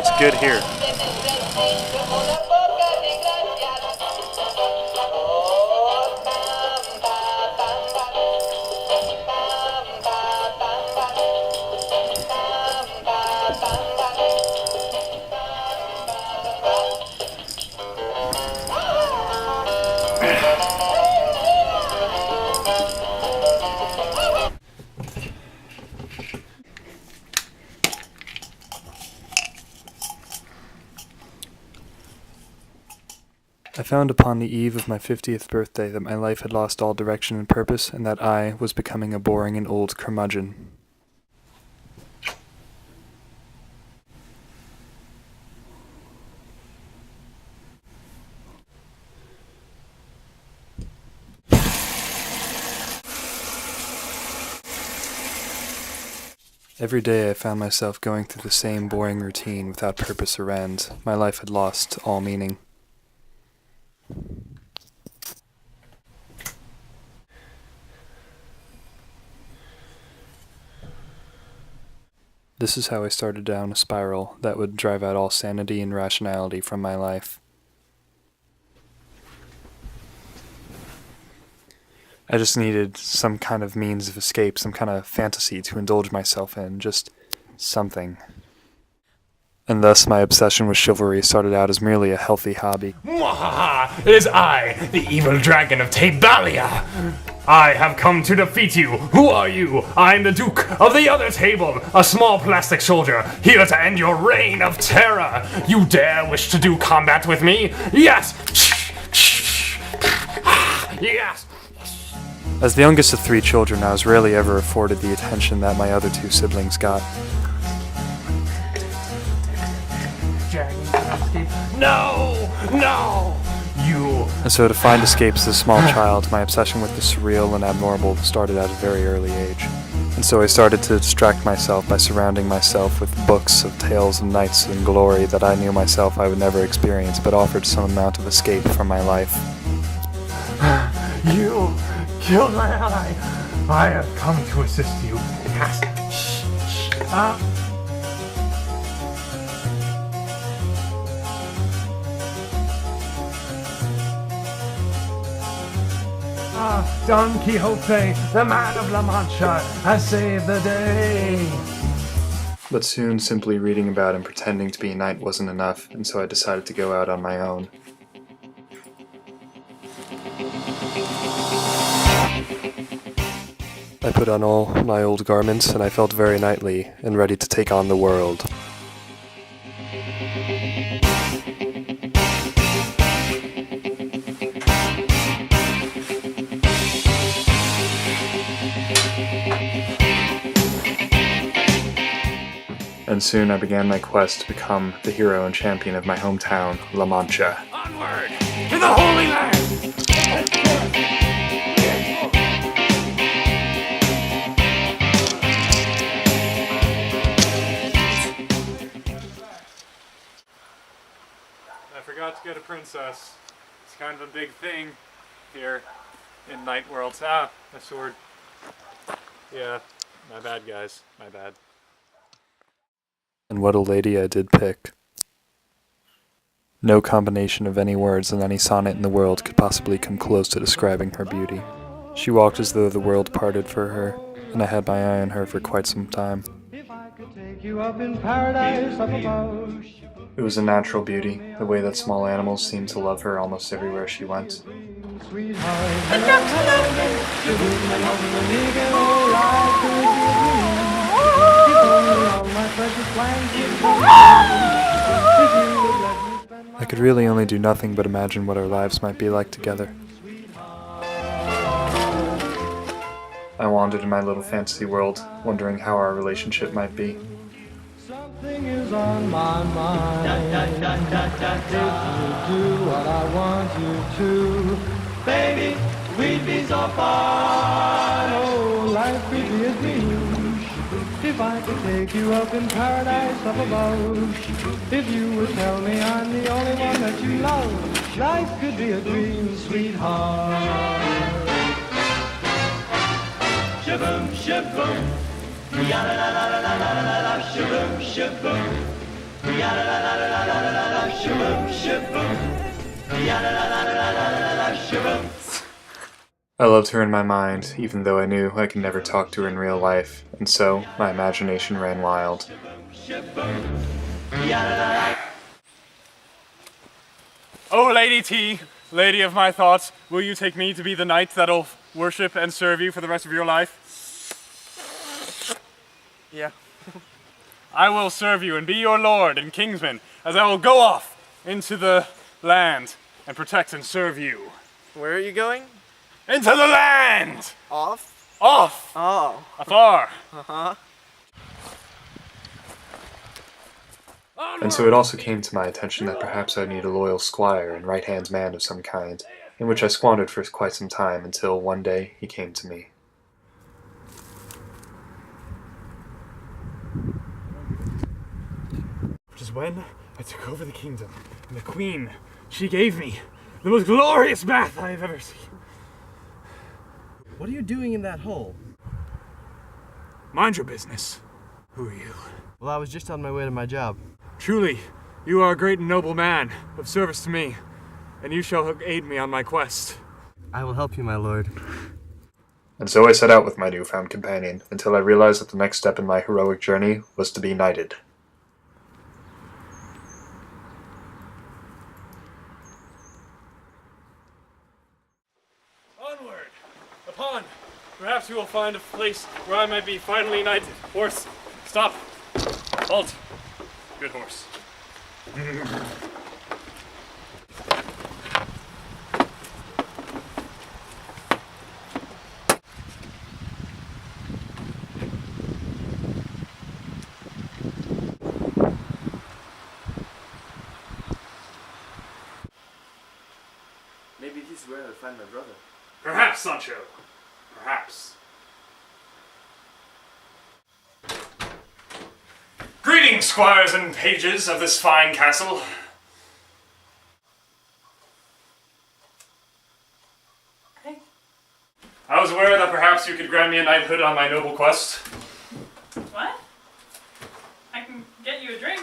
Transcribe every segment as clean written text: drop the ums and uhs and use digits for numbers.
it's good here. I found upon the eve of my 50th birthday that my life had lost all direction and purpose, and that I was becoming a boring and old curmudgeon. Every day I found myself going through the same boring routine without purpose or end. My life had lost all meaning. This is how I started down a spiral that would drive out all sanity and rationality from my life. I just needed some kind of means of escape, some kind of fantasy to indulge myself in, just something. And thus my obsession with chivalry started out as merely a healthy hobby. Mwahaha! It is I, the evil dragon of Tabalia! I have come to defeat you! Who are you? I am the Duke of the other table, a small plastic soldier, here to end your reign of terror! You dare wish to do combat with me? Yes! Yes! As the youngest of 3 children, I was rarely ever afforded the attention that my other 2 siblings got. No! No! You... And so to find escapes as a small child, my obsession with the surreal and abnormal started at a very early age. And so I started to distract myself by surrounding myself with books of tales of knights and glory that I knew myself I would never experience, but offered some amount of escape from my life. You killed my ally. I have come to assist you. Yes. Don Quixote, the man of La Mancha, has saved the day. But soon simply reading about and pretending to be a knight wasn't enough, and so I decided to go out on my own. I put on all my old garments, and I felt very knightly and ready to take on the world. And soon I began my quest to become the hero and champion of my hometown, La Mancha. Onward to the Holy Land! I forgot to get a princess. It's kind of a big thing here in Night Worlds. Ah, my sword. Yeah, my bad, guys. My bad. And what a lady I did pick. No combination of any words in any sonnet in the world could possibly come close to describing her beauty. She walked as though the world parted for her, and I had my eye on her for quite some time. It was a natural beauty, the way that small animals seemed to love her almost everywhere she went. I could really only do nothing but imagine what our lives might be like together. I wandered in my little fantasy world, wondering how our relationship might be. Something is on my mind. If you do what I want you to, baby, we'd be so fine. Oh, life could be a dream. If I could take you up in paradise up above, if you would tell me I'm the only one that you love, life could be a dream, sweetheart. Shaboom, shaboom, ya la la la la la la la, shaboom, shaboom. I loved her in my mind, even though I knew I could never talk to her in real life, and so my imagination ran wild. Oh, Lady T, lady of my thoughts, will you take me to be the knight that'll worship and serve you for the rest of your life? Yeah. I will serve you and be your lord and kingsman, as I will go off into the land and protect and serve you. Where are you going? Into the land! Off? Off! Oh. Afar! Uh-huh. And so it also came to my attention that perhaps I'd need a loyal squire and right-hand man of some kind, in which I squandered for quite some time until one day he came to me. Which is when I took over the kingdom, and the queen, she gave me the most glorious bath I have ever seen. What are you doing in that hole? Mind your business. Who are you? Well, I was just on my way to my job. Truly, you are a great and noble man of service to me, and you shall aid me on my quest. I will help you, my lord. And so I set out with my newfound companion, until I realized that the next step in my heroic journey was to be knighted. Onward! Upon! Perhaps we will find a place where I might be finally knighted. Horse, stop! Halt! Good horse. Maybe this is where I'll find my brother. Perhaps, Sancho. Perhaps. Greetings, squires and pages of this fine castle. Hey. I was aware that perhaps you could grant me a knighthood on my noble quest. What? I can get you a drink.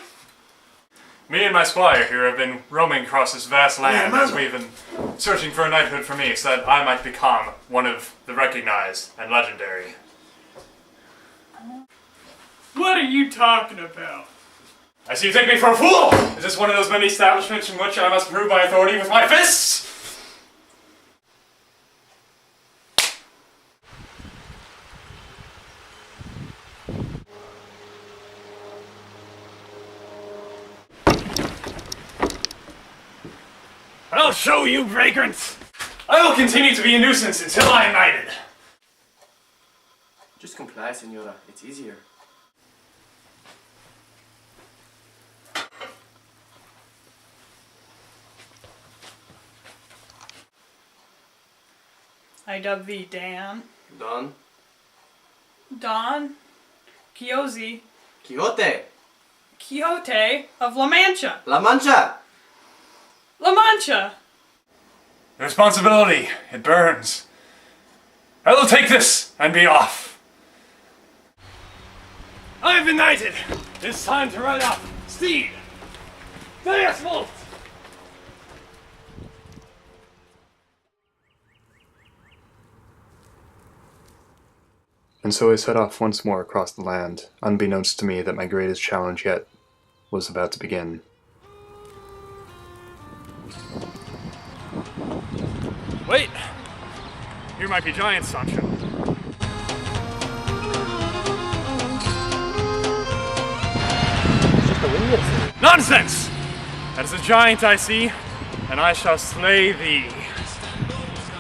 Me and my squire here have been roaming across this vast land as we've been searching for a knighthood for me so that I might become one of the recognized and legendary. What are you talking about? I see you take me for a fool! Is this one of those many establishments in which I must prove my authority with my fists? I'll show you, vagrants! I will continue to be a nuisance until I am knighted. Just comply, senora. It's easier. I dub thee Dan. Don. Don. Quixote. Quixote. Quixote of La Mancha. La Mancha. La Mancha! The responsibility, it burns. I will take this and be off. I have been knighted. It's time to ride off. Steed! Deus Volt! And so I set off once more across the land, unbeknownst to me that my greatest challenge yet was about to begin. Wait! Here might be giants, Sancho. Nonsense! That is a giant I see, and I shall slay thee.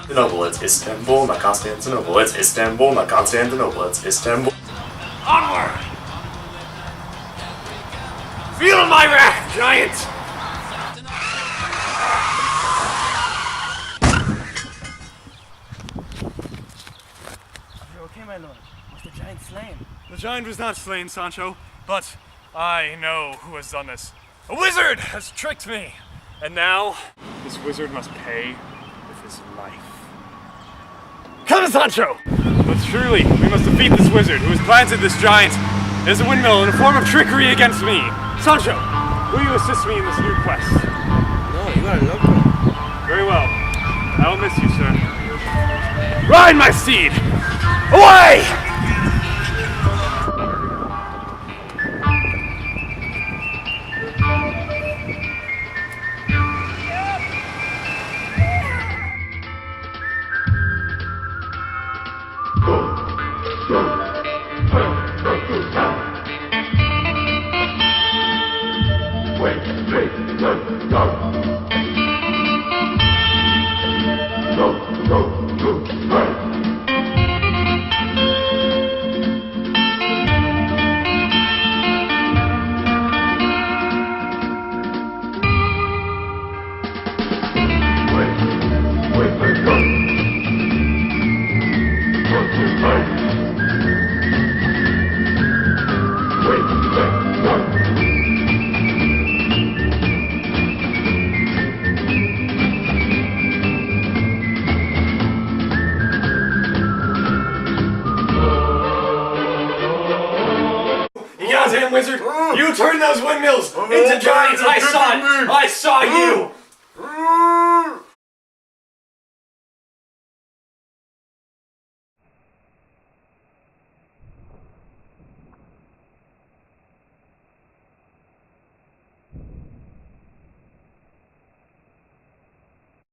Constantinople, it's Istanbul, not Constantinople, it's Istanbul, not Constantinople, it's Istanbul. Onward! Feel my wrath, giant! You're okay, my lord. Was the giant slain? The giant was not slain, Sancho, but I know who has done this. A wizard has tricked me! And now, this wizard must pay with his life. Come, Sancho! But surely, we must defeat this wizard who has planted this giant as a windmill in a form of trickery against me. Sancho, will you assist me in this new quest? No, you gotta love them. Very well. I will miss you, sir. Ride my steed! Away! You goddamn wizard! You turned those windmills into giants! I saw it! I saw you!